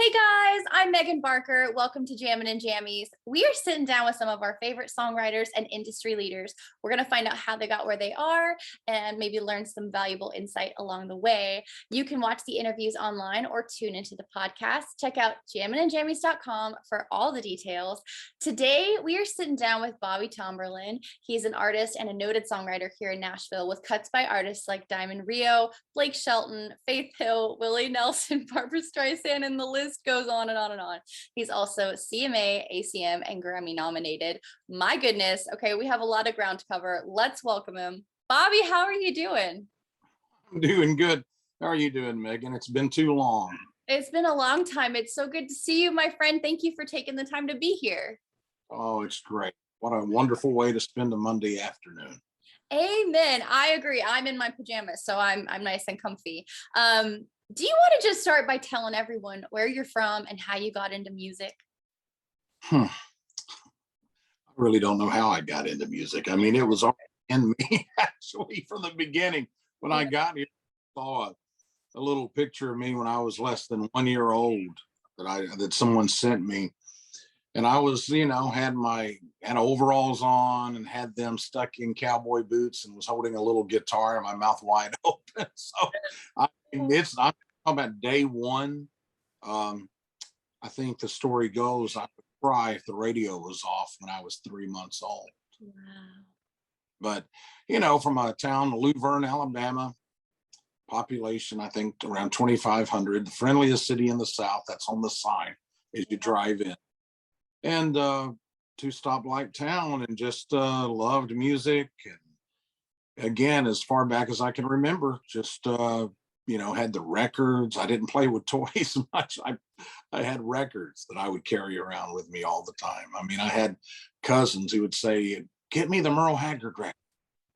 Hey guys, I'm Megan Barker. Welcome to Jammin' and Jammies. We are sitting down with some of our favorite songwriters and industry leaders. We're going to find out how they got where they are and maybe learn some valuable insight along the way. You can watch the interviews online or tune into the podcast. Check out jamminandjammies.com for all the details. Today, we are sitting down with Bobby Tomberlin. He's an artist and a noted songwriter here in Nashville with cuts by artists like Diamond Rio, Blake Shelton, Faith Hill, Willie Nelson, Barbara Streisand, and the list goes on and on and on. He's also CMA, ACM, and Grammy nominated. My goodness. Okay, we have a lot of ground to cover. Let's welcome him. Bobby, how are you doing? I'm doing good. How are you doing, Megan? It's been too long. It's been a long time. It's so good to see you, my friend. Thank you for taking the time to be here. Oh, it's great. What a wonderful way to spend a Monday afternoon. Amen. I agree. I'm in my pajamas, so I'm nice and comfy. Do you want to just start by telling everyone where you're from and how you got into music? I really don't know how I got into music. I mean, it was all in me actually from the beginning. When I got here, I saw a little picture of me when I was less than 1 year old that someone sent me. And I was, had overalls on and had them stuck in cowboy boots and was holding a little guitar and my mouth wide open. So I'm talking about day one. I think the story goes, I would cry if the radio was off when I was 3 months old. Wow. But, from a town, Luverne, Alabama, population, I think around 2,500, the friendliest city in the South. That's on the sign as you drive in. And two-stoplight town, and just loved music. And again, as far back as I can remember, just had the records. I didn't play with toys much. I had records that I would carry around with me all the time. I mean, I had cousins who would say, "Get me the Merle Haggard record."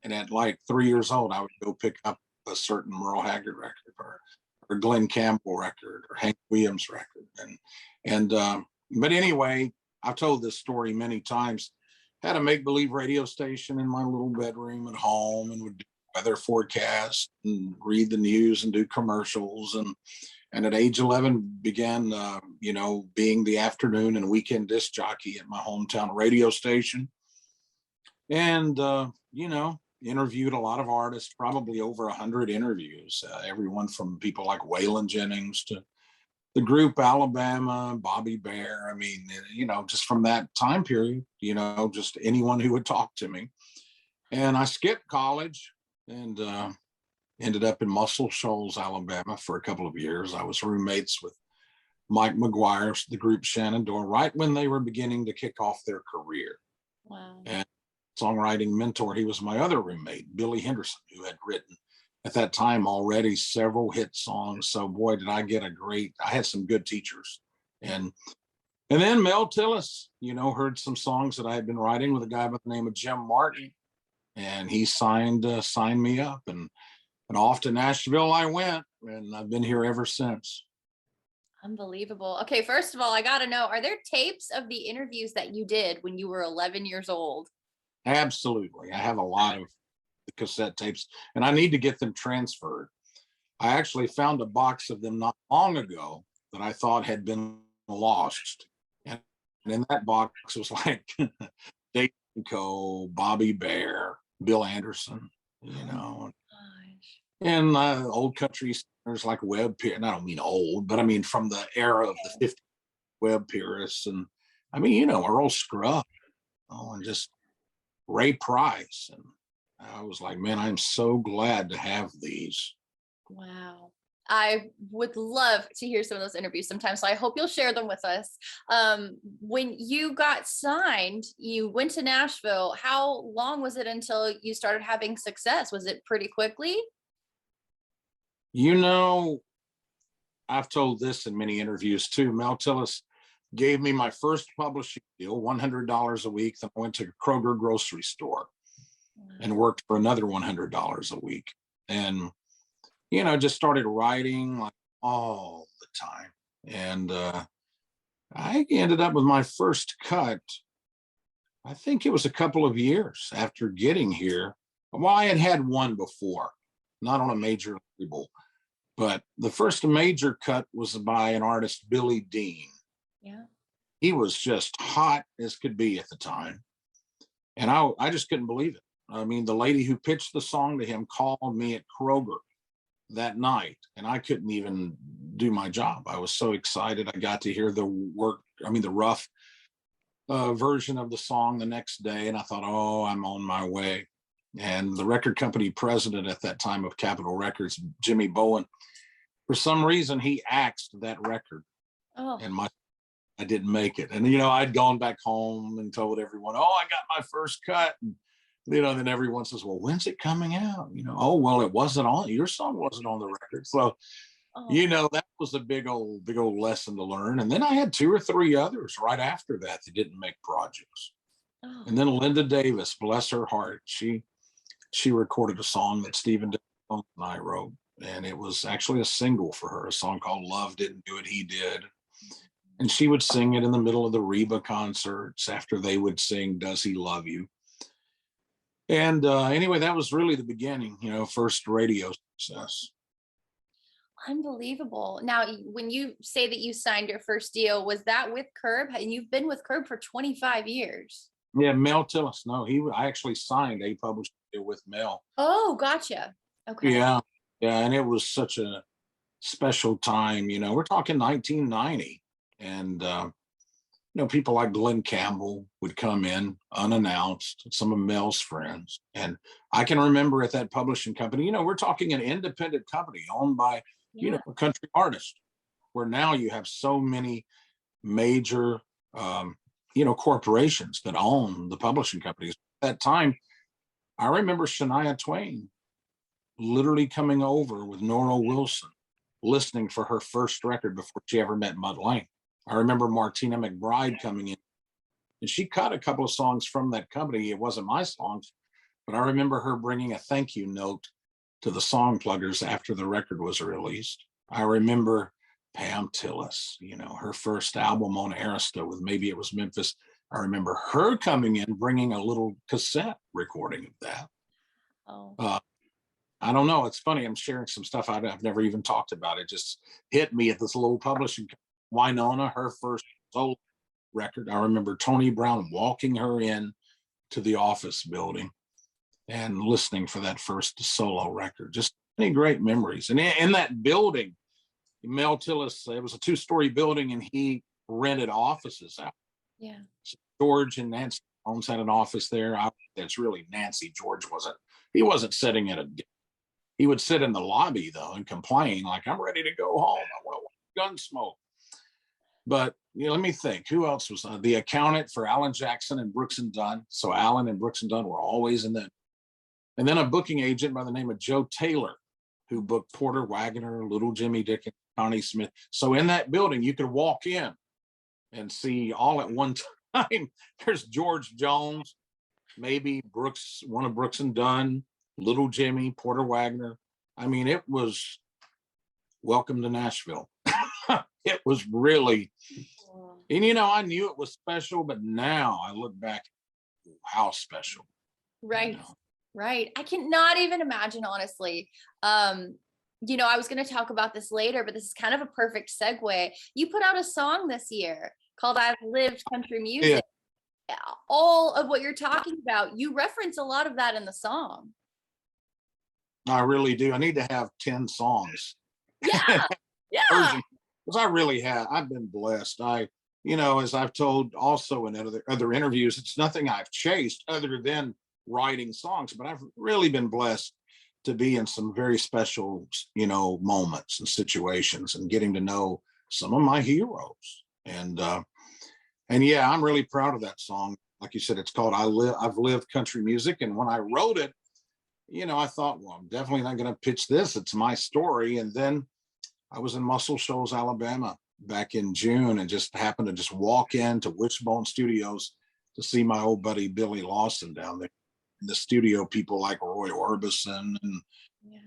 And at like 3 years old, I would go pick up a certain Merle Haggard record or Glenn Campbell record or Hank Williams record. But anyway, I've told this story many times. Had a make-believe radio station in my little bedroom at home and would do weather forecasts and read the news and do commercials. And at age 11 began, being the afternoon and weekend disc jockey at my hometown radio station. And, interviewed a lot of artists, probably over 100 interviews, everyone from people like Waylon Jennings to the group Alabama, Bobby Bear. I mean, just from that time period, just anyone who would talk to me. And I skipped college and ended up in Muscle Shoals, Alabama for a couple of years. I was roommates with Mike McGuire, the group Shenandoah, right when they were beginning to kick off their career. Wow. And songwriting mentor, he was my other roommate, Billy Henderson, who had written at that time already several hit songs. So boy, did I had some good teachers. And then Mel Tillis, heard some songs that I had been writing with a guy by the name of Jim Martin. And he signed me up and off to Nashville I went, and I've been here ever since. Unbelievable. Okay, first of all, I got to know, are there tapes of the interviews that you did when you were 11 years old? Absolutely. I have a lot of the cassette tapes, and I need to get them transferred. I actually found a box of them not long ago that I thought had been lost. And in that box was like Dave Co, Bobby Bear, Bill Anderson, and old country singers like Webb Pierce. And I don't mean old, but I mean from the era of the 50s, Webb Pierce, and I mean, Earl Scruggs, and just Ray Price. And I was like, man, I'm so glad to have these. Wow. I would love to hear some of those interviews sometime. So I hope you'll share them with us. When you got signed, you went to Nashville. How long was it until you started having success? Was it pretty quickly? I've told this in many interviews too. Mel Tillis gave me my first publishing deal, $100 a week. Then I went to Kroger grocery store and worked for another $100 a week. And, just started writing like all the time. And I ended up with my first cut. I think it was a couple of years after getting here. Well, I had one before, not on a major label, But the first major cut was by an artist, Billy Dean. Yeah. He was just hot as could be at the time. And I just couldn't believe it. I mean, the lady who pitched the song to him called me at Kroger that night, and I couldn't even do my job. I was so excited. I got to hear the rough version of the song the next day, and I thought, oh, I'm on my way. And the record company president at that time of Capitol Records, Jimmy Bowen, for some reason, he axed that record. Oh. And I didn't make it. And, you know, I'd gone back home and told everyone, oh, I got my first cut. And, you know, then everyone says, well, when's it coming out? You know, oh, well, it wasn't on, your song wasn't on the record. So, you know, that was a big old lesson to learn. And then I had 2 or 3 others right after that didn't make projects. Oh. And then Linda Davis, bless her heart, she recorded a song that Stephen and I wrote. And it was actually a single for her, a song called Love Didn't Do It, He Did. And she would sing it in the middle of the Reba concerts after they would sing Does He Love You? And anyway, that was really the beginning, you know, first radio success. Unbelievable. Now, when you say that you signed your first deal, was that with Curb? And you've been with Curb for 25 years. Yeah, Mel Tillis. No, I actually signed a publishing deal with Mel. Oh, gotcha. Okay. Yeah. Yeah. And it was such a special time. You know, we're talking 1990. And, you know, people like Glenn Campbell would come in unannounced, some of Mel's friends. And I can remember at that publishing company, you know, we're talking an independent company owned by, you know, a country artist, where now you have so many major, you know, corporations that own the publishing companies. At that time, I remember Shania Twain literally coming over with Nora Wilson, listening for her first record before she ever met Mutt Lange. I remember Martina McBride coming in, and she cut a couple of songs from that company. It wasn't my songs, but I remember her bringing a thank you note to the song pluggers after the record was released. I remember Pam Tillis, you know, her first album on Arista with Maybe It Was Memphis. I remember her coming in, bringing a little cassette recording of that. Oh. I don't know. It's funny. I'm sharing some stuff I've never even talked about. It just hit me at this little publishing company. Winona, her first solo record. I remember Tony Brown walking her in to the office building and listening for that first solo record. Just any great memories. And in that building, Mel Tillis, it was a 2-story building, and he rented offices out. Yeah. So George and Nancy Holmes had an office there. That's really Nancy. George he wasn't sitting at he would sit in the lobby though and complain like, I'm ready to go home. I want gun smoke. But you know, let me think. Who else was the accountant for Alan Jackson and Brooks and Dunn? So Alan and Brooks and Dunn were always in that. And then a booking agent by the name of Joe Taylor, who booked Porter Wagoner, Little Jimmy Dickens, Connie Smith. So in that building, you could walk in and see all at one time. There's George Jones, maybe one of Brooks and Dunn, Little Jimmy, Porter Wagoner. I mean, it was welcome to Nashville. It was really, and you know, I knew it was special, but now I look back, how special. Right. You know? Right. I cannot even imagine, honestly. You know, I was going to talk about this later, but this is kind of a perfect segue. You put out a song this year called I've Lived Country Music. Yeah. All of what you're talking about, you reference a lot of that in the song. I really do. I need to have 10 songs. Yeah. Yeah. Because I've been blessed. You know, as I've told also in other interviews, it's nothing I've chased other than writing songs, but I've really been blessed to be in some very special, you know, moments and situations and getting to know some of my heroes. And yeah, I'm really proud of that song. Like you said, it's called I've Lived Country Music. And when I wrote it, you know, I thought, well, I'm definitely not going to pitch this. It's my story. And then I was in Muscle Shoals, Alabama back in June, and just happened to just walk into Wishbone Studios to see my old buddy Billy Lawson down there. In the studio, people like Roy Orbison and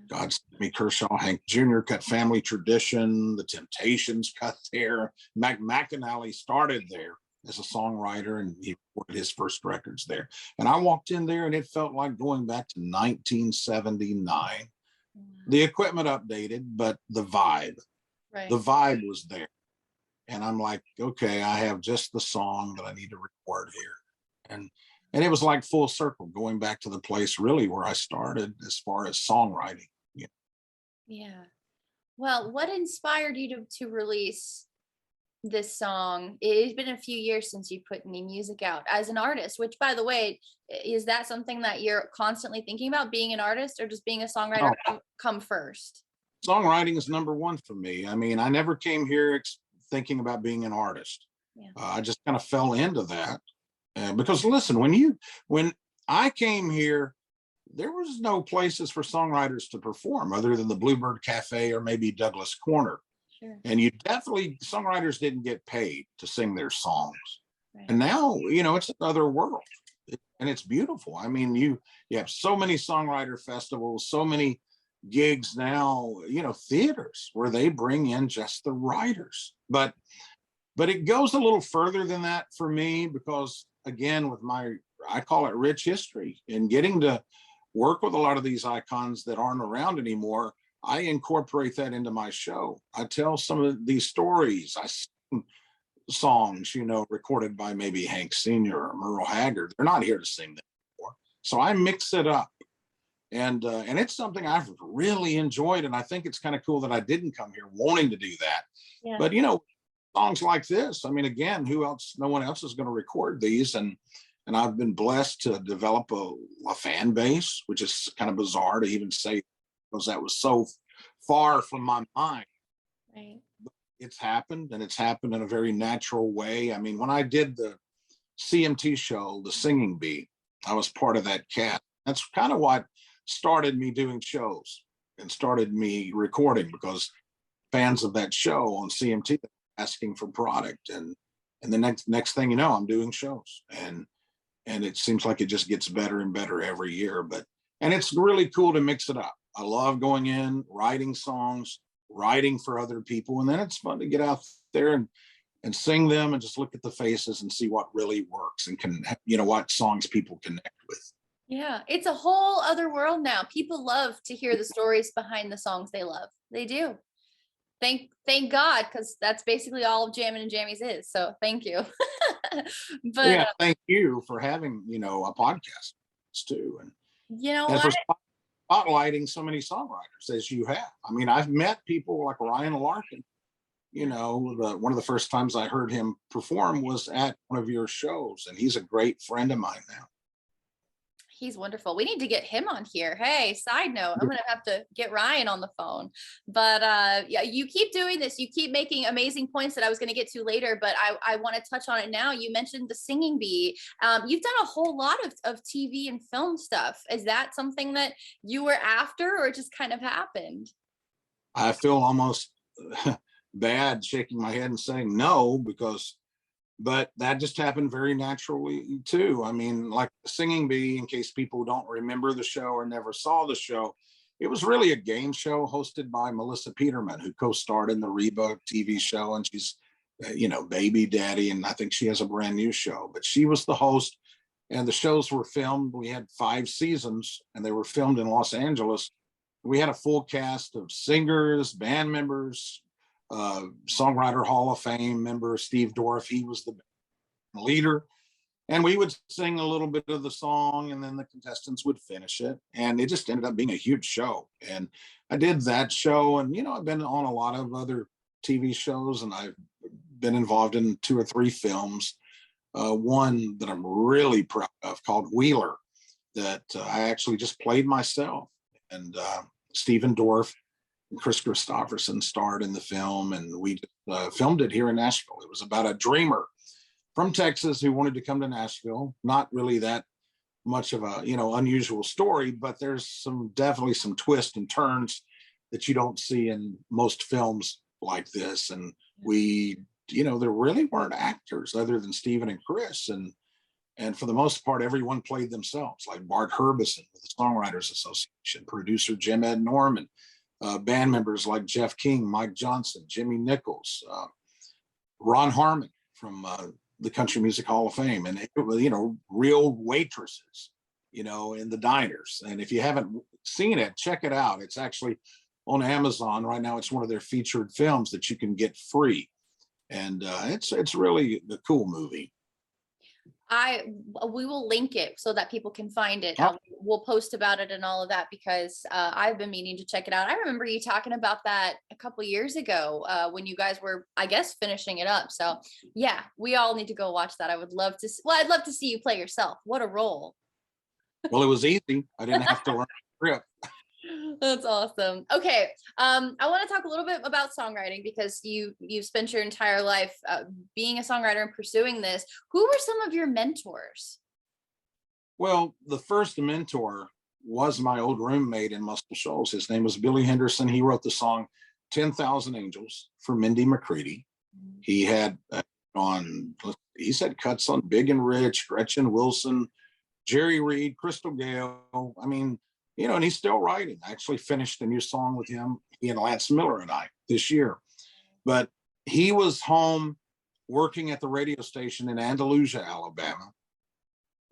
Godspeed Kershaw, Hank Jr. cut Family Tradition, The Temptations cut there. Mac McAnally started there as a songwriter, and he recorded his first records there. And I walked in there, and it felt like going back to 1979. the equipment updated, but the Right. vibe was there. And I'm like, okay, I have just the song that I need to record here. And and it was like full circle, going back to the place really where I started as far as songwriting. Yeah. Yeah. Well, what inspired you to release this song? It's been a few years since you put any music out as an artist, which by the way, is that something that you're constantly thinking about, being an artist, or just being a songwriter Oh, come first? songwriting is number one for me. I mean, I never came here thinking about being an artist. Yeah. I just kind of fell into that. Because listen, when I came here, there was no places for songwriters to perform other than the Bluebird Cafe or maybe Douglas Corner. Sure. And songwriters didn't get paid to sing their songs. Right. And now, it's another world. And it's beautiful. I mean, you have so many songwriter festivals, so many gigs now, theaters where they bring in just the writers. But it goes a little further than that for me because again, with I call it rich history, and getting to work with a lot of these icons that aren't around anymore, I incorporate that into my show. I tell some of these stories. I sing songs, recorded by maybe Hank Sr. or Merle Haggard. They're not here to sing them anymore. So I mix it up. And it's something I've really enjoyed. And I think it's kind of cool that I didn't come here wanting to do that. Yeah. But songs like this, I mean, again, no one else is going to record these. And I've been blessed to develop a fan base, which is kind of bizarre to even say because that was so far from my mind. Right. It's happened, and it's happened in a very natural way. I mean, when I did the CMT show, The Singing Bee, I was part of that cast. That's kind of what started me doing shows and started me recording, because fans of that show on CMT asking for product, and the next thing you know, I'm doing shows, and it seems like it just gets better and better every year. And it's really cool to mix it up. I love going in, writing songs, writing for other people, and then it's fun to get out there and sing them and just look at the faces and see what really works and what songs people connect with. Yeah, it's a whole other world now. People love to hear the stories behind the songs they love. They do. Thank God, because that's basically all of Jammin' and Jammies is. So thank you. But Yeah, thank you for having a podcast too, you know and what? for spotlighting so many songwriters as you have. I mean, I've met people like Ryan Larkin. One of the first times I heard him perform was at one of your shows, and he's a great friend of mine now. He's wonderful. We need to get him on here. Hey, side note, I'm gonna have to get Ryan on the phone. But yeah, you keep doing this. You keep making amazing points that I was gonna get to later, but I want to touch on it now. You mentioned The Singing Bee. You've done a whole lot of TV and film stuff. Is that something that you were after, or it just kind of happened? I feel almost bad shaking my head and saying no, but that just happened very naturally too. I mean, like The Singing Bee, in case people don't remember the show or never saw the show, it was really a game show hosted by Melissa Peterman, who co-starred in the Reba TV show, and she's baby daddy, and I think she has a brand new show, but she was the host. And the shows were filmed. We had 5 seasons, and they were filmed in Los Angeles. We had a full cast of singers, band members, Songwriter Hall of Fame member Steve Dorff. He was the leader, and we would sing a little bit of the song, and then the contestants would finish it, and it just ended up being a huge show. And I did that show, and I've been on a lot of other TV shows, and I've been involved in 2 or 3 films. One that I'm really proud of called Wheeler, that I actually just played myself, and Stephen Dorff and Chris Christopherson starred in the film, and we filmed it here in Nashville. It was about a dreamer from Texas who wanted to come to Nashville. Not really that much of a unusual story, but there's definitely some twists and turns that you don't see in most films like this. And there really weren't actors other than Stephen and Chris, and for the most part, everyone played themselves, like Bart Herbison with the Songwriters Association, producer Jim Ed Norman, band members like Jeff King, Mike Johnson, Jimmy Nichols, Ron Harmon from the Country Music Hall of Fame, and it was, real waitresses in the diners. And if you haven't seen it, check it out. It's actually on Amazon right now. It's one of their featured films that you can get free. And it's really a cool movie. We will link it so that people can find it. Oh. We'll post about it and all of that, because I've been meaning to check it out. I remember you talking about that a couple years ago when you guys were, I guess, finishing it up. So yeah, we all need to go watch that. I would love to. Well, I'd love to see you play yourself. What a role. Well, it was easy. I didn't have to learn the script. That's awesome. Okay. I want to talk a little bit about songwriting, because you've spent your entire life being a songwriter and pursuing this. Who were some of your mentors? Well, the first mentor was my old roommate in Muscle Shoals. His name was Billy Henderson. He wrote the song 10,000 Angels for Mindy McCready. He had he said cuts on Big and Rich, Gretchen Wilson, Jerry Reed, Crystal Gale. I mean, and he's still writing. I actually finished a new song with him, he and Lance Miller and I, this year. But he was home working at the radio station in Andalusia, Alabama,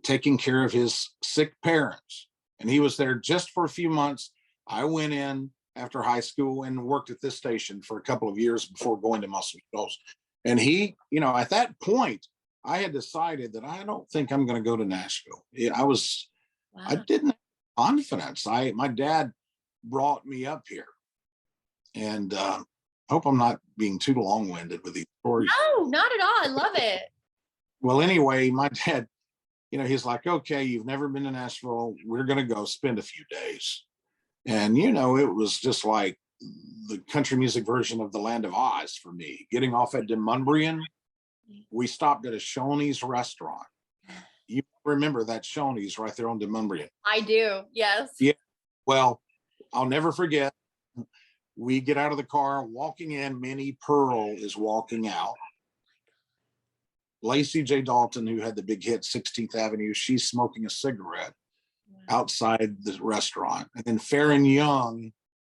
taking care of his sick parents. And he was there just for a few months. I went in after high school and worked at this station for a couple of years before going to Muscle Shoals. And he, at that point, I had decided that I don't think I'm going to go to Nashville. I didn't have confidence. My dad brought me up here, and hope I'm not being too long-winded with these stories. No, not at all. I love it. Well, anyway, my dad, he's like, okay, you've never been to Nashville. We're going to go spend a few days. And, it was just like the country music version of the Land of Oz for me. Getting off at Demumbrian, we stopped at a Shoney's restaurant. You remember that Shoney's right there on Demumbrian? I do, yes. Yeah. Well, I'll never forget. We get out of the car, walking in, Minnie Pearl is walking out. Lacey J. Dalton, who had the big hit 16th Avenue, she's smoking a cigarette outside the restaurant. And then Farron Young,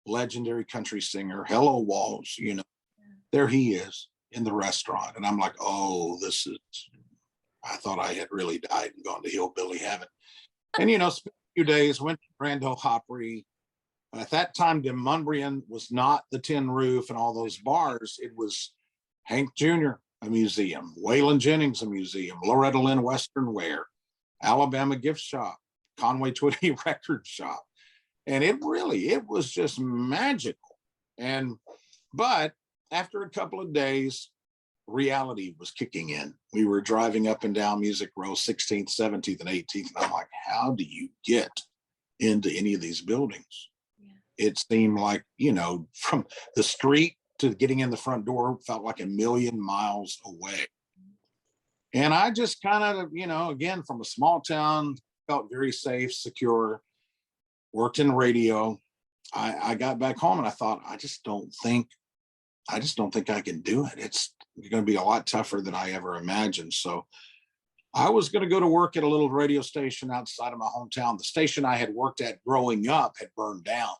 legendary country singer, Hello Walls, there he is in the restaurant. And I'm like, oh, I thought I had really died and gone to hillbilly heaven. And, spent a few days, went to Grand Ole Opry. At that time, Demumbrian was not the Tin Roof and all those bars. It was Hank Jr., a museum, Waylon Jennings, a museum, Loretta Lynn Western Wear, Alabama Gift Shop, Conway Twitty Record Shop. And it was just magical. But after a couple of days, reality was kicking in. We were driving up and down Music Row, 16th, 17th, and 18th. And I'm like, how do you get into any of these buildings? Yeah. It seemed like, from the street to getting in the front door felt like a million miles away. And I just kind of, again, from a small town, felt very safe, secure, worked in radio. I got back home and I thought, I just don't think I can do it. It's going to be a lot tougher than I ever imagined. So I was going to go to work at a little radio station outside of my hometown. The station I had worked at growing up had burned down.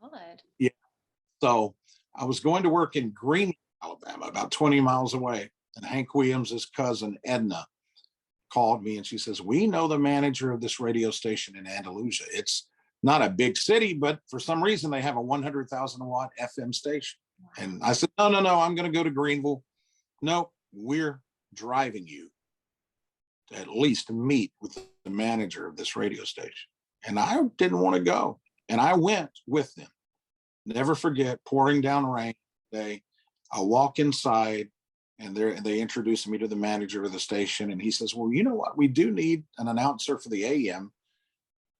Oh, God. Yeah. So I was going to work in Greenville, Alabama, about 20 miles away. And Hank Williams' cousin, Edna, called me and she says, we know the manager of this radio station in Andalusia. It's not a big city, but for some reason they have a 100,000 watt FM station. And I said, no, I'm going to go to Greenville. No, we're driving you to at least meet with the manager of this radio station. And I didn't want to go. And I went with them. Never forget, pouring down rain day. I walk inside and they introduced me to the manager of the station. And he says, well, you know what? We do need an announcer for the AM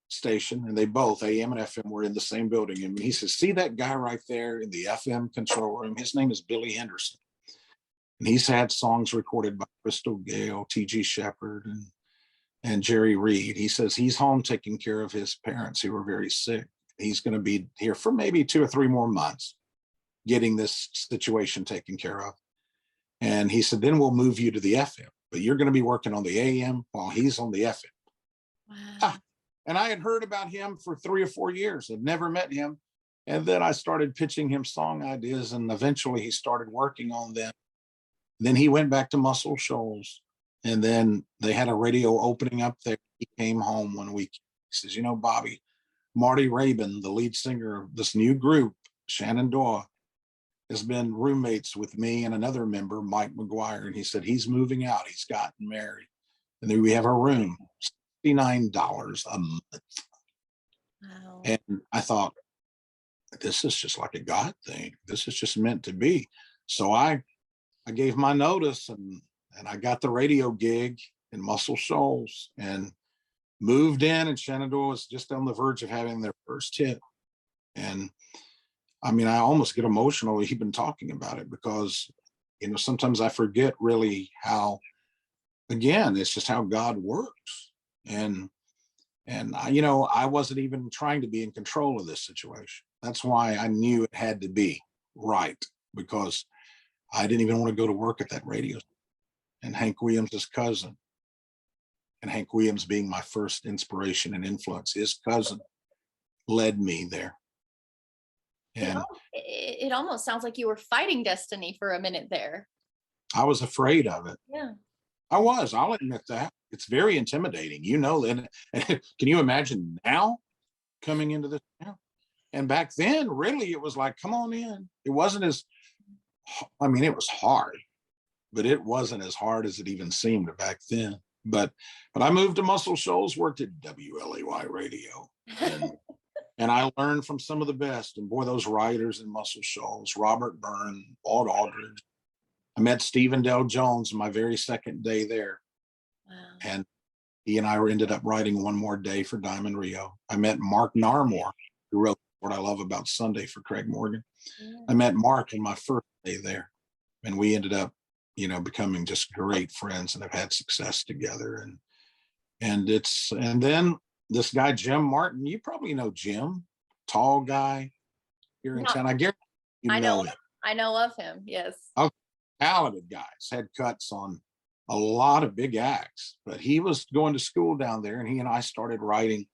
station. And they both, AM and FM, were in the same building. And he says, see that guy right there in the FM control room? His name is Billy Henderson. And he's had songs recorded by Crystal Gale, T.G. Shepherd, and Jerry Reed. He says he's home taking care of his parents who were very sick. He's going to be here for maybe 2 or 3 more months getting this situation taken care of. And he said, then we'll move you to the FM, but you're going to be working on the AM while he's on the FM. Wow. And I had heard about him for 3 or 4 years. I'd never met him. And then I started pitching him song ideas, and eventually he started working on them. Then he went back to Muscle Shoals And then they had a radio opening up there. He came home one week. He says, you know, Bobby, Marty Rabin, the lead singer of this new group, Shenandoah, has been roommates with me and another member, Mike McGuire. And he said, he's moving out. He's gotten married. And then we have a room, $69 a month. Wow. And I thought, this is just like a God thing. This is just meant to be. So I gave my notice, and I got the radio gig in Muscle Shoals and moved in, and Shenandoah was just on the verge of having their first hit. And I mean, I almost get emotional even talking about it, because, you know, sometimes I forget really how, again, it's just how God works. And I, you know, I wasn't even trying to be in control of this situation. That's why I knew it had to be right, because I didn't even want to go to work at that radio. And Hank Williams' cousin, and Hank Williams being my first inspiration and influence, his cousin led me there. And It almost sounds like you were fighting destiny for a minute there. I was afraid of it. Yeah. I'll admit that. It's very intimidating, you know. And can you imagine now coming into this town? And back then, really, it was like, come on in. It wasn't as, I mean, it was hard, but it wasn't as hard as it even seemed back then. But I moved to Muscle Shoals, worked at WLAY radio, and I learned from some of the best. And boy, those writers in Muscle Shoals, Robert Byrne, Walt Aldridge. I met Stephen Dell Jones my very second day there. Wow. And he and I ended up writing One More Day for Diamond Rio. I met Mark Narmore, who wrote What I Love About Sunday for Craig Morgan. Yeah. I met Mark in my first day there, and we ended up, you know, becoming just great friends and have had success together. And then this guy, Jim Martin, you probably know Jim, tall guy here in town. I guarantee you know him. I know of him, yes. Okay. Talented guys, had cuts on a lot of big acts, but he was going to school down there, and he and I started writing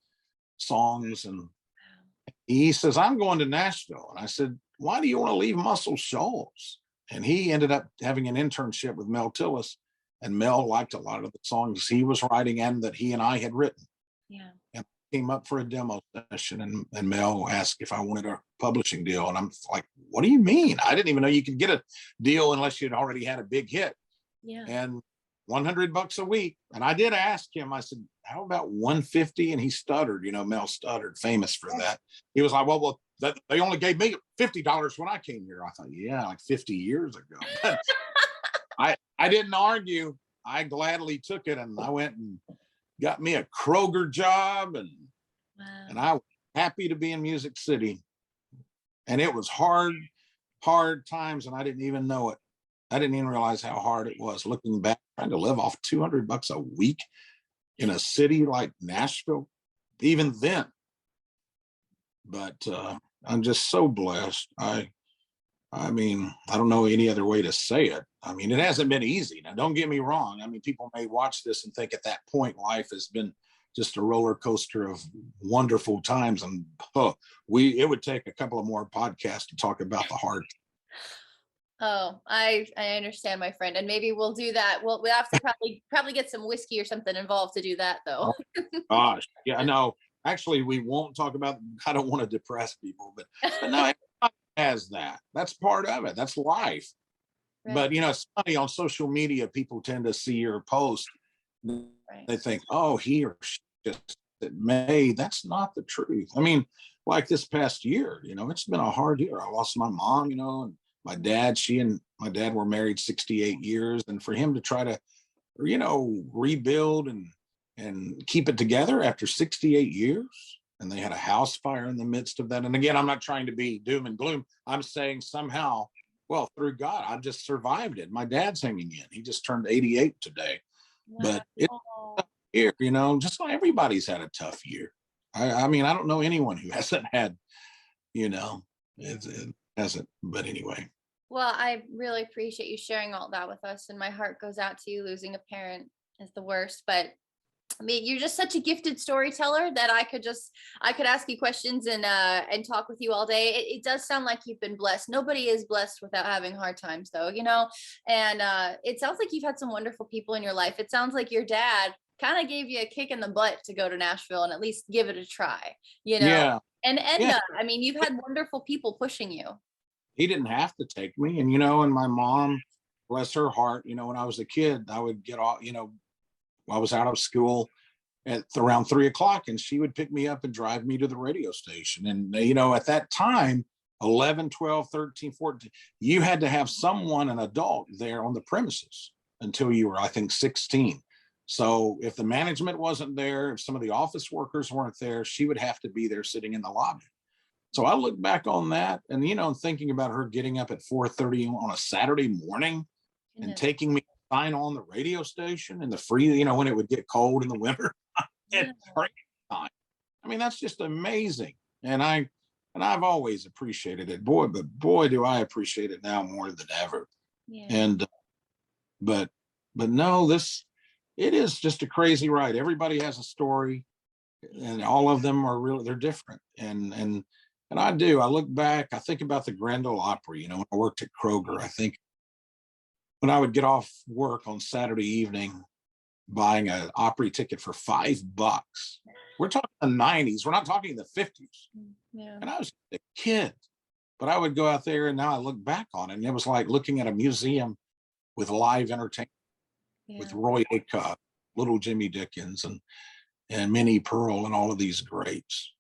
songs. And he says, I'm going to Nashville. And I said, why do you want to leave Muscle Shoals? And he ended up having an internship with Mel Tillis, and Mel liked a lot of the songs he was writing and that he and I had written. Yeah. And I came up for a demo session, and Mel asked if I wanted a publishing deal. And I'm like, what do you mean? I didn't even know you could get a deal unless you'd already had a big hit. Yeah. And $100 a week. And I did ask him, I said, how about 150? And he stuttered, you know, Mel stuttered, famous for that. He was like, well, they only gave me $50 when I came here. I thought, yeah, like 50 years ago. But I didn't argue. I gladly took it, and I went and got me a Kroger job, and I was happy to be in Music City. And it was hard times, and I didn't even know it. I didn't even realize how hard it was looking back, trying to live off $200 a week in a city like Nashville, even then. But I'm just so blessed. I mean, I don't know any other way to say it. I mean, it hasn't been easy. Now, don't get me wrong. I mean, people may watch this and think at that point life has been just a roller coaster of wonderful times. And it would take a couple of more podcasts to talk about the hard. Oh, I understand, my friend. And maybe we'll do that. We'll have to probably get some whiskey or something involved to do that, though. Oh, gosh. Yeah, no, actually, we won't talk about, I don't want to depress people, but no, everybody has that. That's part of it. That's life. Right. But, you know, it's funny, on social media, people tend to see your post. Right. They think, oh, he or she just made. That's not the truth. I mean, like this past year, you know, it's been a hard year. I lost my mom, you know, and my dad, she and my dad were married 68 years. And for him to try to, you know, rebuild and keep it together after 68 years, and they had a house fire in the midst of that. And again, I'm not trying to be doom and gloom. I'm saying somehow, well, through God, I just survived it. My dad's hanging in. He just turned 88 today. Wow. But it's a tough year, you know, just like everybody's had a tough year. I mean, I don't know anyone who hasn't had, you know, it hasn't. But anyway. Well, I really appreciate you sharing all that with us. And my heart goes out to you. Losing a parent is the worst. But I mean, you're just such a gifted storyteller that I could ask you questions and talk with you all day. It does sound like you've been blessed. Nobody is blessed without having hard times, though, you know. And it sounds like you've had some wonderful people in your life. It sounds like your dad kind of gave you a kick in the butt to go to Nashville and at least give it a try, you know. Yeah. And Yeah. Edna, I mean, you've had wonderful people pushing you. He didn't have to take me. And, you know, and my mom, bless her heart, you know, when I was a kid, I would get off, you know, I was out of school at around 3 o'clock, and she would pick me up and drive me to the radio station. And, you know, at that time, 11, 12, 13, 14, you had to have someone, an adult there on the premises until you were, I think, 16. So if the management wasn't there, if some of the office workers weren't there, she would have to be there sitting in the lobby. So I look back on that, and, you know, thinking about her getting up at 4:30 on a Saturday morning and Goodness. taking me to sign on the radio station in the free, you know, when it would get cold in the winter. Yeah. Time. I mean, that's just amazing. And I've always appreciated it. Boy, but boy, do I appreciate it now more than ever. Yeah. And but no, it is just a crazy ride. Everybody has a story, and all of them are really, they're different. And I look back, I think about the Grand Ole Opry, you know, when I worked at Kroger. I think when I would get off work on Saturday evening, buying an Opry ticket for $5. We're talking the 90s. We're not talking the 50s. Yeah. And I was a kid, but I would go out there, and now I look back on it, and it was like looking at a museum with live entertainment, with Roy Acuff, little Jimmy Dickens, and Minnie Pearl, and all of these greats.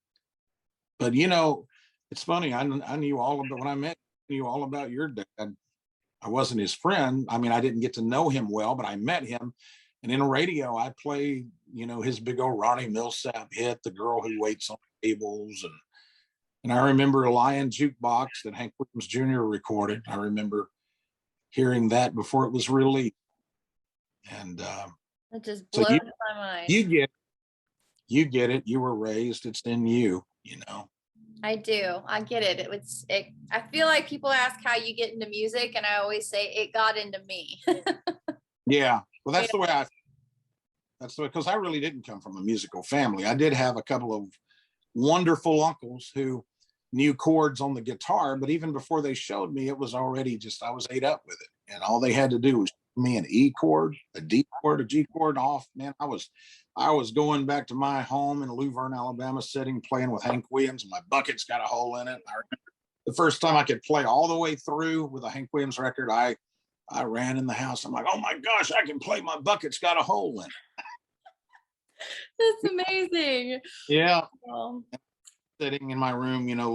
But, you know, it's funny. I knew all about, when I met, knew all about your dad. I wasn't his friend. I mean, I didn't get to know him well, but I met him. And in radio, I played, you know, his big old Ronnie Millsap hit, "The Girl Who Waits on Tables." And I remember a Lion Jukebox that Hank Williams Jr. recorded. I remember hearing that before it was released. And That just so blows my mind. you get it. You were raised. It's in you, you know. I do. I get it. I feel like people ask how you get into music, and I always say it got into me. Yeah. Well, that's the way because I really didn't come from a musical family. I did have a couple of wonderful uncles who knew chords on the guitar, but even before they showed me, it was already just, I was ate up with it. And all they had to do was show me an E chord, a D chord, a G chord off. Man, I was going back to my home in Luverne, Alabama, sitting, playing with Hank Williams, and my bucket's got a hole in it. I remember the first time I could play all the way through with a Hank Williams record, I ran in the house. I'm like, oh my gosh, I can play. My bucket's got a hole in it. That's amazing. Yeah. Oh. Sitting in my room, you know,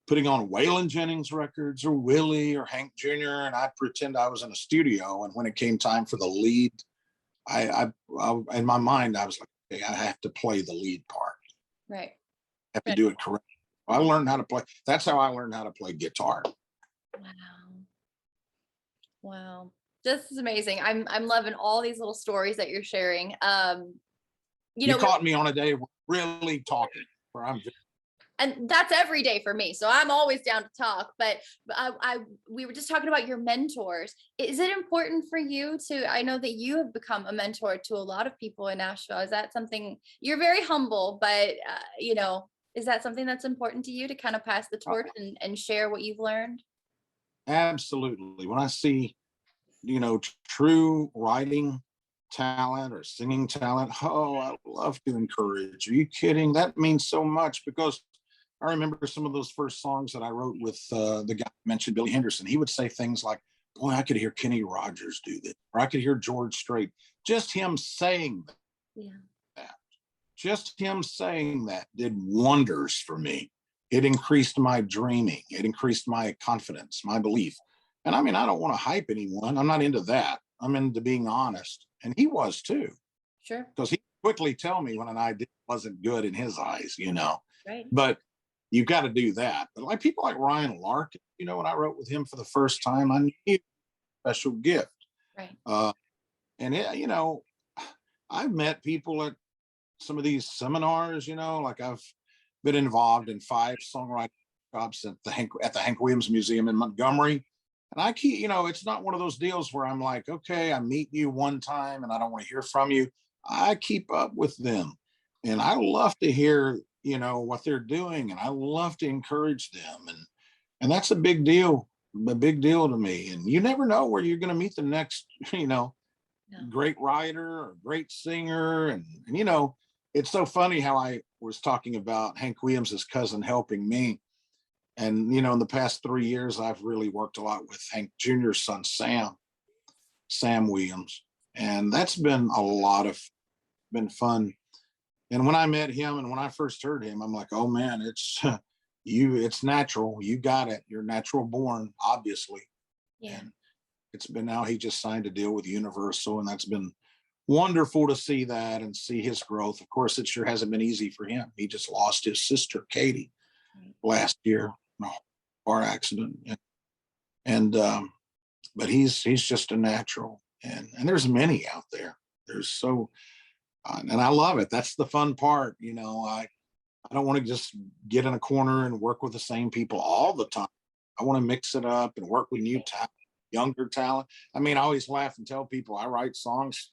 putting on Waylon Jennings records or Willie or Hank Jr. And I'd pretend I was in a studio. And when it came time for the lead, I in my mind, I was like, okay, I have to play the lead part. Right. I have to do it correctly. I learned how to play. That's how I learned how to play guitar. Wow. This is amazing. I'm loving all these little stories that you're sharing. You caught me on a day really talking where I'm just, and that's every day for me. So I'm always down to talk, but we were just talking about your mentors. Is it important for you I know that you have become a mentor to a lot of people in Nashville. Is that something, you're very humble, but you know, is that something that's important to you to kind of pass the torch and share what you've learned? absolutely. When I see, you know, true writing talent or singing talent, oh, I love to encourage. Are you kidding? That means so much, because I remember some of those first songs that I wrote with the guy I mentioned, Billy Henderson. He would say things like, boy, I could hear Kenny Rogers do this, or I could hear George Strait. Just him saying that. Yeah. Just him saying that did wonders for me. It increased my dreaming. It increased my confidence, my belief. And I mean, I don't want to hype anyone. I'm not into that. I'm into being honest. And he was too. Sure. Because he quickly tell me when an idea wasn't good in his eyes, you know. Right. But you've got to do that. But like people like Ryan Larkin, you know, when I wrote with him for the first time, I knew he had a special gift. Right. And it, you know, I've met people at some of these seminars, you know, like I've been involved in 5 songwriting jobs at the Hank Williams Museum in Montgomery. And I keep, you know, it's not one of those deals where I'm like, okay, I meet you one time and I don't want to hear from you. I keep up with them, and I love to hear, what they're doing, and I love to encourage them, and that's a big deal to me. And you never know where you're going to meet the next, Yeah. great writer or great singer, and it's so funny how I was talking about Hank Williams' cousin helping me. And in the past 3 years, I've really worked a lot with Hank Jr.'s son, Sam Williams, and that's been a lot of been fun. And when I met him and when I first heard him, I'm like, oh man, it's it's natural. You got it. You're natural born, obviously. Yeah. And it's been now he just signed a deal with Universal, and that's been wonderful to see that and see his growth. Of course, it sure hasn't been easy for him. He just lost his sister, Katie, Right. last year in a car accident. And but he's just a natural. And there's many out there. There's so and I love it. That's the fun part. I don't want to just get in a corner and work with the same people all the time. I want to mix it up and work with new talent, younger talent. I mean, I always laugh and tell people I write songs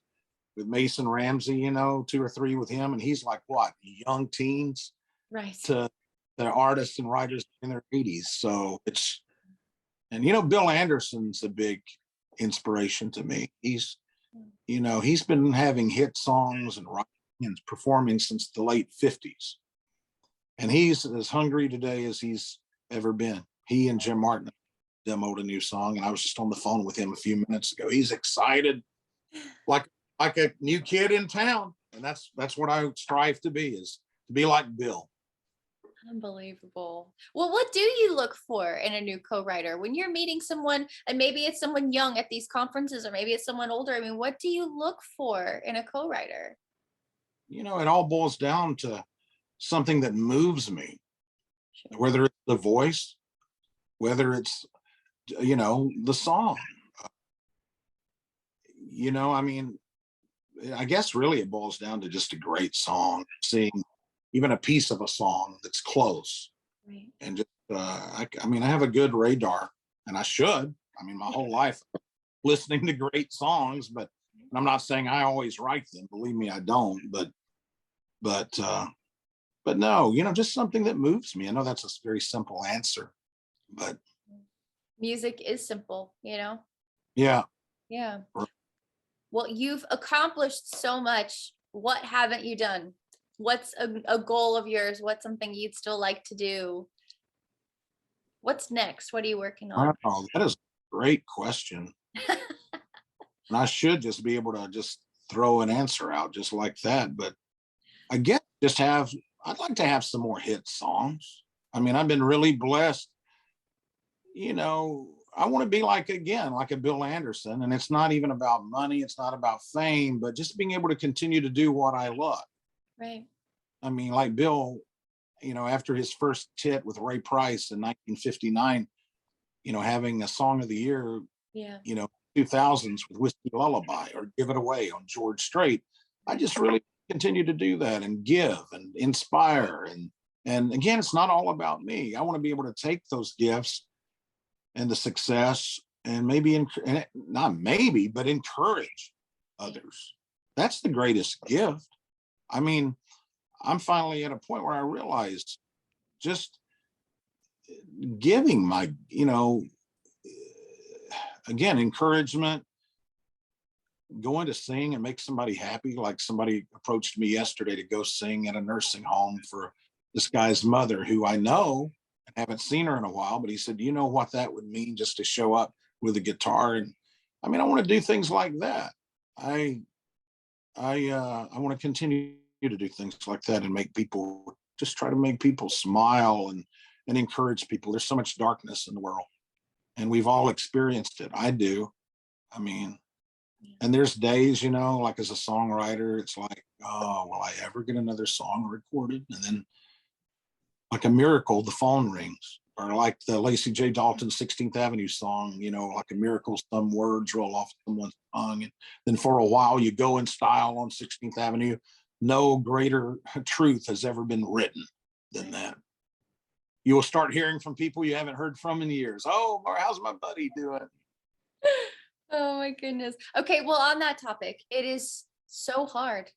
with Mason Ramsey, 2 or 3 with him, and he's like what, young teens Right. to the artists and writers in their 80s. So and Bill Anderson's a big inspiration to me. He's been having hit songs and writing and performing since the late 50s. And he's as hungry today as he's ever been. He and Jim Martin demoed a new song, and I was just on the phone with him a few minutes ago. He's excited, like a new kid in town, and that's what I strive to be, is to be like Bill. Unbelievable. Well, what do you look for in a new co-writer when you're meeting someone, and maybe it's someone young at these conferences, or maybe it's someone older? I mean, what do you look for in a co-writer? It all boils down to something that moves me, Sure. whether it's the voice, whether it's the song. I mean, I guess really it boils down to just a great song, seeing even a piece of a song that's close. Right. And just I mean, I have a good radar, and I should. I mean, my whole life listening to great songs, but and I'm not saying I always write them. Believe me, I don't. But no, just something that moves me. I know that's a very simple answer, but Music is simple, yeah. Yeah. Well, you've accomplished so much. What haven't you done? What's a goal of yours? What's something you'd still like to do? What's next? What are you working on? Wow, that is a great question. And I should just be able to just throw an answer out just like that. But I guess I'd like to have some more hit songs. I mean, I've been really blessed. I want to be like a Bill Anderson. And it's not even about money, it's not about fame, but just being able to continue to do what I love. Right. I mean, like Bill, after his first hit with Ray Price in 1959, having a song of the year, Yeah. 2000s with Whiskey Lullaby or Give It Away on George Strait. I just really continue to do that and give and inspire. And again, it's not all about me. I want to be able to take those gifts and the success and but encourage others. That's the greatest gift. I mean, I'm finally at a point where I realized just giving my, again, encouragement, going to sing and make somebody happy. Like somebody approached me yesterday to go sing at a nursing home for this guy's mother, who I know and haven't seen her in a while, but he said, you know what that would mean, just to show up with a guitar. And I mean, I want to do things like that. I want to continue to do things like that and try to make people smile and encourage people. There's so much darkness in the world, and we've all experienced it. I do. I mean, and there's days, like as a songwriter, it's like, oh, will I ever get another song recorded? And then like a miracle, the phone rings. Or like the Lacey J. Dalton 16th Avenue song, like a miracle, some words roll off someone's tongue. And then for a while you go in style on 16th Avenue. No greater truth has ever been written than that. You will start hearing from people you haven't heard from in years. Oh, how's my buddy doing? Oh my goodness. Okay, well, on that topic, it is so hard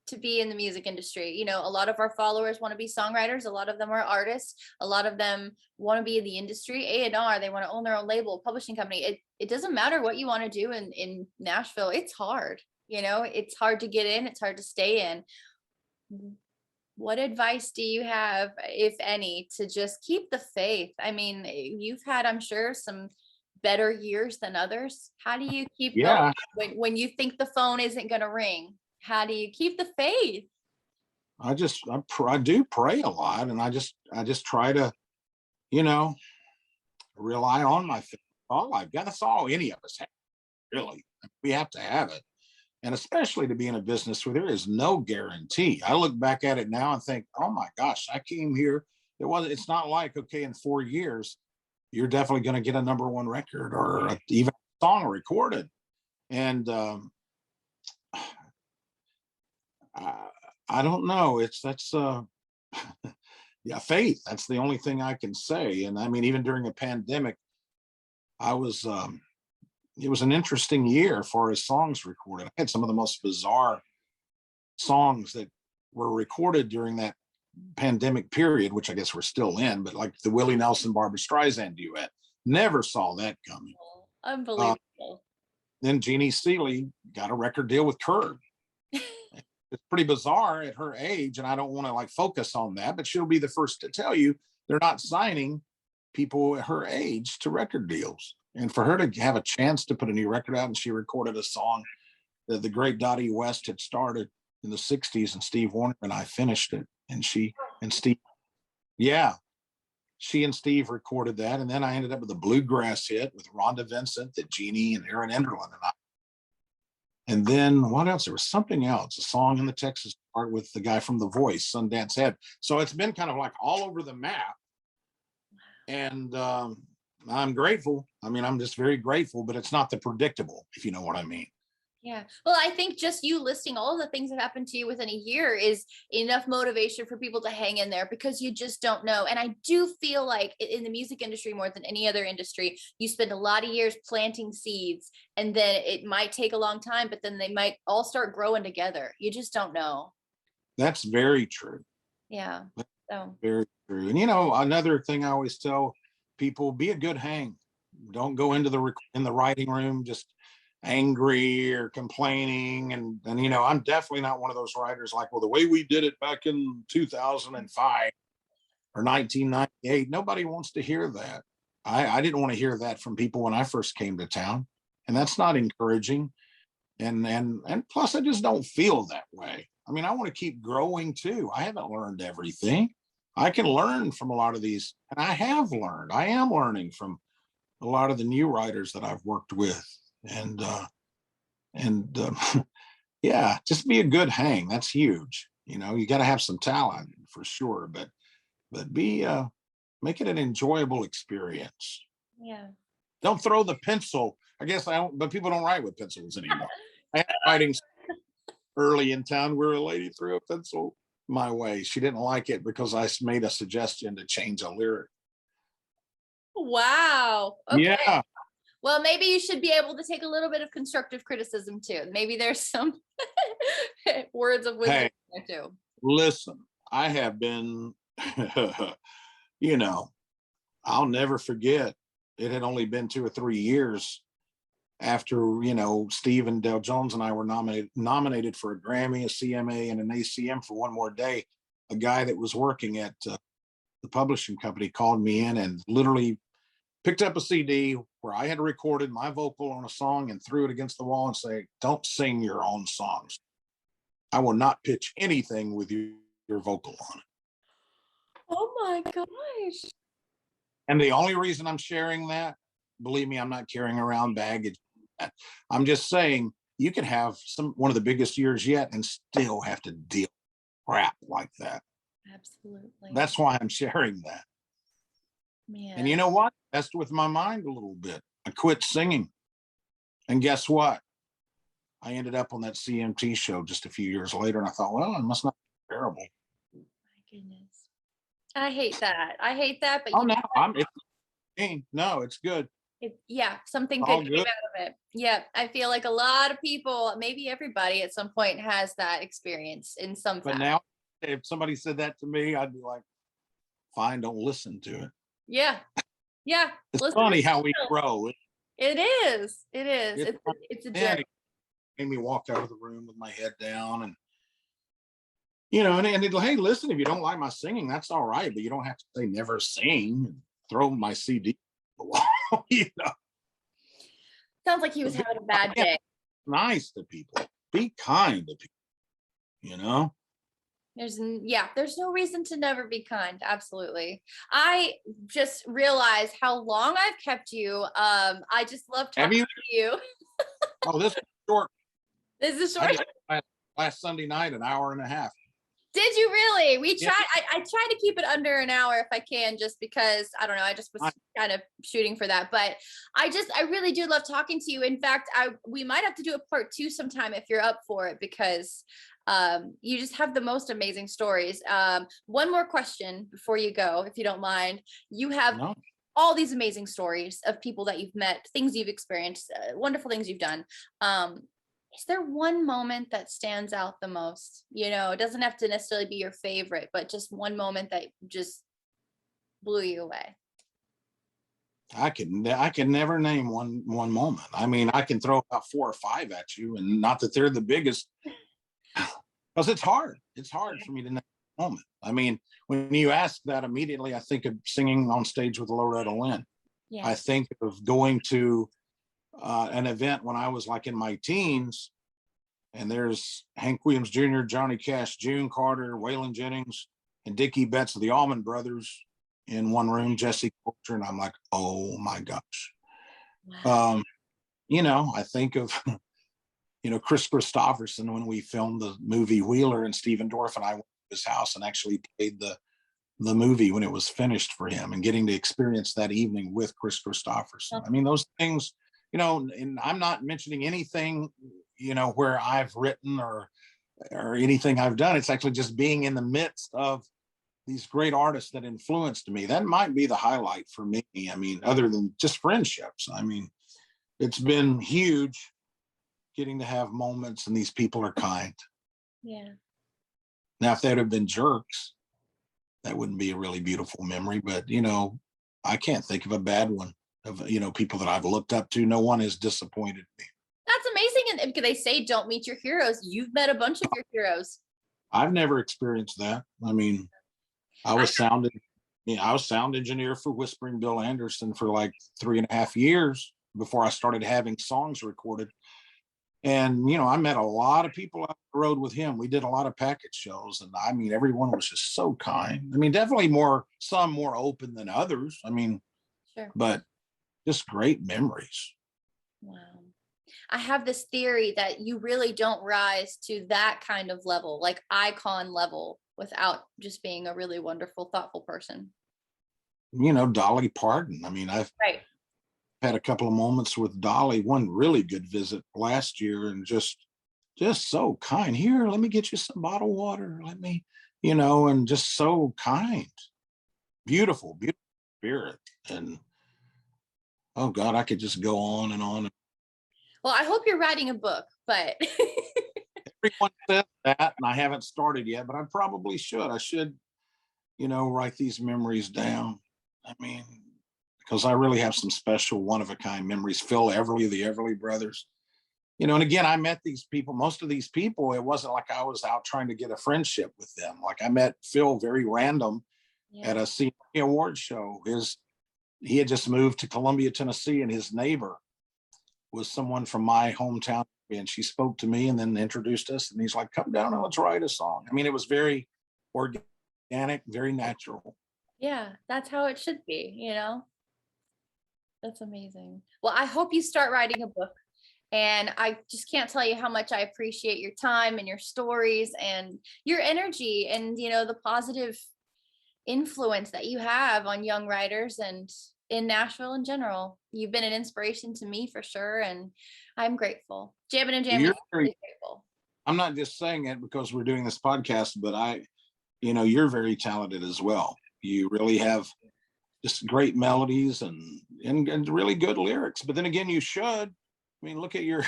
to be in the music industry. You know, a lot of our followers want to be songwriters. A lot of them are artists. A lot of them want to be in the industry, A&R. They want to own their own label, publishing company. It doesn't matter what you want to do in Nashville. It's hard. You know, it's hard to get in. It's hard to stay in. What advice do you have, if any, to just keep the faith? I mean, you've had, I'm sure, some better years than others. How do you keep Yeah, going when you think the phone isn't going to ring? How do you keep the faith? I do pray a lot, and I just try to, you know, rely on my faith. All I've got. That's all any of us have, really. We have to have it. And especially to be in a business where there is no guarantee. I look back at it now and think, oh my gosh, I came here. It's not like, okay, in 4 years, you're definitely going to get a #1 record or even a song recorded. And I don't know. Yeah, faith. That's the only thing I can say. And I mean, even during a pandemic, I was, it was an interesting year for his songs recorded. I had some of the most bizarre songs that were recorded during that pandemic period, which I guess we're still in, but like the Willie Nelson Barbra Streisand duet, never saw that coming. Unbelievable. Then Jeannie Seely got a record deal with Curb. It's pretty bizarre at her age, and I don't want to like focus on that, but she'll be the first to tell you they're not signing people at her age to record deals. And for her to have a chance to put a new record out, and she recorded a song that the great Dottie West had started in the 60s, and Steve Wariner and I finished it. And she and Steve, yeah, she and Steve recorded that. And then I ended up with a bluegrass hit with Rhonda Vincent, that Jeannie and Aaron Enderlin and I. And then what else? There was something else, a song in the Texas part with the guy from The Voice, Sundance Head. So it's been kind of like all over the map. And I'm grateful. I mean, I'm just very grateful, but it's not the predictable, if you know what I mean. Yeah. Well, I think just you listing all of the things that happened to you within a year is enough motivation for people to hang in there, because you just don't know. And I do feel like in the music industry, more than any other industry, you spend a lot of years planting seeds, and then it might take a long time, but then they might all start growing together. You just don't know. That's very true. Yeah. So Very true. And you know, another thing I always tell people: be a good hang. Don't go into the writing room just angry or complaining. And you know, I'm definitely not one of those writers like, well, the way we did it back in 2005 or 1998. Nobody wants to hear that. I didn't want to hear that from people when I first came to town, and that's not encouraging. And plus, I just don't feel that way. I mean, I want to keep growing too. I haven't learned everything. I can learn from a lot of these, and I have learned. I am learning from a lot of the new writers that I've worked with. And yeah, just be a good hang. That's huge. You know, you got to have some talent for sure, but be make it an enjoyable experience. yeah. Don't throw the pencil. I guess I don't, but people don't write with pencils anymore. I had writing early in town where a lady threw a pencil my way. She didn't like it because I made a suggestion to change a lyric. Wow. Okay. Yeah. Well, maybe you should be able to take a little bit of constructive criticism too. Maybe there's some words of wisdom Hey, there too. listen, I have been, you know, I'll never forget. It had only been 2 or 3 years after, you know, Steve and Del Jones and I were nominated for a Grammy, a CMA, and an ACM for One More Day. A guy that was working at the publishing company called me in and literally picked up a CD where I had recorded my vocal on a song and threw it against the wall and say, "Don't sing your own songs. I will not pitch anything with your vocal on it." Oh my gosh. And the only reason I'm sharing that, believe me, I'm not carrying around baggage. I'm just saying you can have one of the biggest years yet and still have to deal with crap like that. Absolutely. That's why I'm sharing that. Man. And you know what? Messed with my mind a little bit. I quit singing. And guess what? I ended up on that CMT show just a few years later. And I thought, well, it must not be terrible. My goodness. I hate that. But Oh, no, no, it's good. Yeah, something All good came good. out of it. Yeah, I feel like a lot of people, maybe everybody at some point has that experience in some But fashion. now, if somebody said that to me, I'd be like, fine, don't listen to it. Yeah, yeah. It's Listen to funny how we yourself. grow. It is. It is. It's It's a then journey. it made me walk out of the room with my head down, and hey, listen, if you don't like my singing, that's all right, but you don't have to say never sing and throw my CD away. you know, Sounds like he was but be having a bad day. nice to people, be kind to people, you know. Yeah, there's no reason to never be kind. Absolutely. I just realized how long I've kept you. I just love Have talking you? to you. Oh, this is short. This is I short. just last Sunday night, an hour and a half. Did you really? We Yeah, try. I try to keep it under an hour if I can, just because I don't know. I just was I, kind of shooting for that, but I really do love talking to you. In fact, we might have to do a part two sometime if you're up for it, because you just have the most amazing stories. One more question before you go, if you don't mind. You have no, all these amazing stories of people that you've met, things you've experienced, wonderful things you've done. Is there one moment that stands out the most? It doesn't have to necessarily be your favorite, but just one moment that just blew you away. I can never name one moment. I mean, I can throw about 4 or 5 at you, and not that they're the biggest, because it's hard. It's hard for me to name a moment. I mean, when you ask that, immediately I think of singing on stage with Loretta Lynn. Yeah. I think of going to an event when I was like in my teens, and there's Hank Williams Jr., Johnny Cash, June Carter, Waylon Jennings, and Dickie Betts of the Allman Brothers in one room, Jesse Coulter, and I'm like, oh my gosh. Wow. I think of Chris Christopherson when we filmed the movie Wheeler, and Stephen Dorff and I went to his house and actually played the movie when it was finished for him, and getting to experience that evening with Chris Christopherson. I mean, those things, and I'm not mentioning anything, where I've written or anything I've done. It's actually just being in the midst of these great artists that influenced me. That might be the highlight for me. I mean, other than just friendships. I mean, it's been huge getting to have moments, and these people are kind. Yeah. Now, if they'd have been jerks, that wouldn't be a really beautiful memory. But I can't think of a bad one of people that I've looked up to. No one has disappointed me. That's amazing. And because they say don't meet your heroes, you've met a bunch of your heroes. I've never experienced that. I mean, I was sound engineer for Whispering Bill Anderson for like 3.5 years before I started having songs recorded. And I met a lot of people out the road with him. We did a lot of package shows, and I mean, everyone was just so kind. I mean, definitely some more open than others. I mean, Sure. but just great memories. Wow. I have this theory that you really don't rise to that kind of level, like icon level, without just being a really wonderful, thoughtful person. Dolly Parton. I mean, I've Right. had a couple of moments with Dolly, one really good visit last year, and just so kind. Here, let me get you some bottled water. Let me, and just so kind. Beautiful, beautiful spirit. And oh God, I could just go on and on. Well, I hope you're writing a book, but Everyone says that, and I haven't started yet, but I probably should. I should, write these memories down. I mean, because I really have some special one of a kind memories. Phil Everly, the Everly brothers, and again, I met these people. Most of these people, it wasn't like I was out trying to get a friendship with them. Like, I met Phil very random at a CMA award show. He had just moved to Columbia, Tennessee, and his neighbor was someone from my hometown, and she spoke to me and then introduced us, and he's like, come down and let's write a song. I mean, it was very organic, very natural. yeah, that's how it should be. That's amazing. Well, I hope you start writing a book. And I just can't tell you how much I appreciate your time and your stories and your energy and, the positive influence that you have on young writers and in Nashville in general. You've been an inspiration to me for sure. And I'm grateful. Jammie and Jammie, really grateful. I'm not just saying it because we're doing this podcast, but you're very talented as well. You really have just great melodies, and and really good lyrics. But then again, you should. I mean, look at your.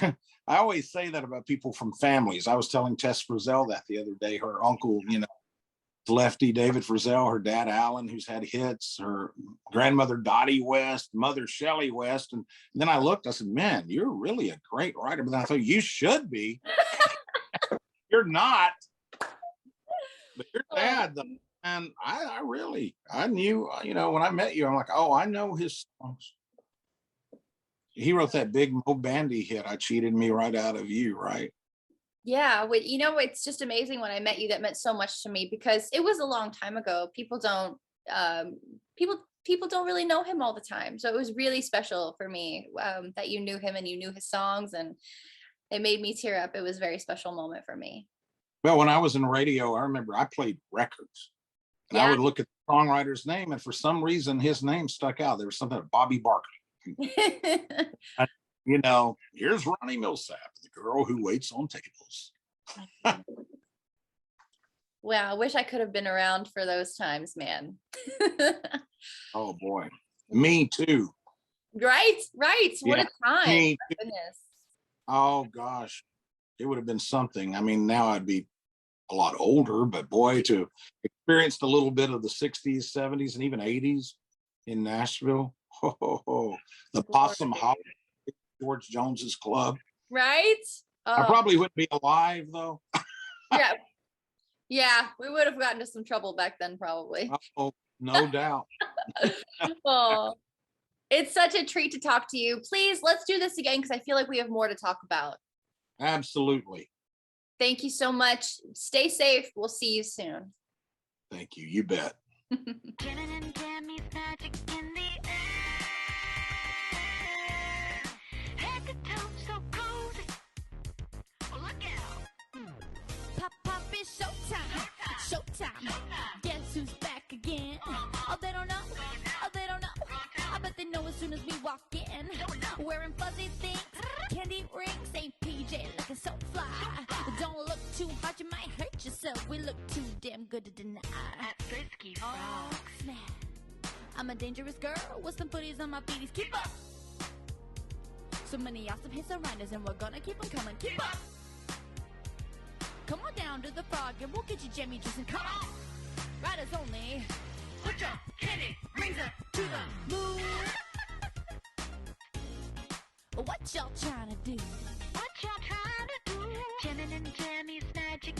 I always say that about people from families. I was telling Tess Frizzell that the other day. Her uncle, Lefty David Frizzell, her dad Alan, who's had hits, her grandmother Dottie West, mother Shelley West, and then I looked. I said, "Man, you're really a great writer." But then I thought, you should be. You're not, but your dad, though. And I really, I knew, when I met you, I'm like, oh, I know his songs. He wrote that big Mo Bandy hit, "I Cheated Me Right Out of You," right? Yeah, it's just amazing when I met you. That meant so much to me because it was a long time ago. People don't really know him all the time. So it was really special for me that you knew him and you knew his songs, and it made me tear up. It was a very special moment for me. Well, when I was in radio, I remember I played records. And I would look at the songwriter's name, and for some reason, his name stuck out. There was something about Bobby Barker. Here's Ronnie Millsap, the girl who waits on tables. Wow, I wish I could have been around for those times, man. Oh boy, me too. Right. What a time! Me too. Goodness. Oh gosh, it would have been something. I mean, now I'd be a lot older, but boy, to experience a little bit of the 60s, 70s, and even 80s in Nashville. The Possum Hop, George Jones's club. Right? I probably wouldn't be alive though. Yeah, we would have gotten into some trouble back then, probably. Oh, no doubt. Oh, it's such a treat to talk to you. Please, let's do this again because I feel like we have more to talk about. Absolutely. Thank you so much. Stay safe. We'll see you soon. Thank you. You bet. Pop, it's showtime. Showtime. Guess who's back again? Oh, they don't know. Oh, they don't know. I bet they know as soon as we walk in. Wearing fuzzy things, candy rings, ain't PJ looking so fly. Don't look too hard, you might hurt yourself. We look too damn good to deny. At Frisky Frog. Oh, snap. I'm a dangerous girl with some footies on my feeties. Keep up. So many awesome hits around us, and we're gonna keep them coming. Keep up. Come on down to the frog and we'll get you Jammie juice and come on. Riders only. Put your candy rings up to the moon. What y'all trying to do? What y'all trying to do? Jammie and Jammie's magic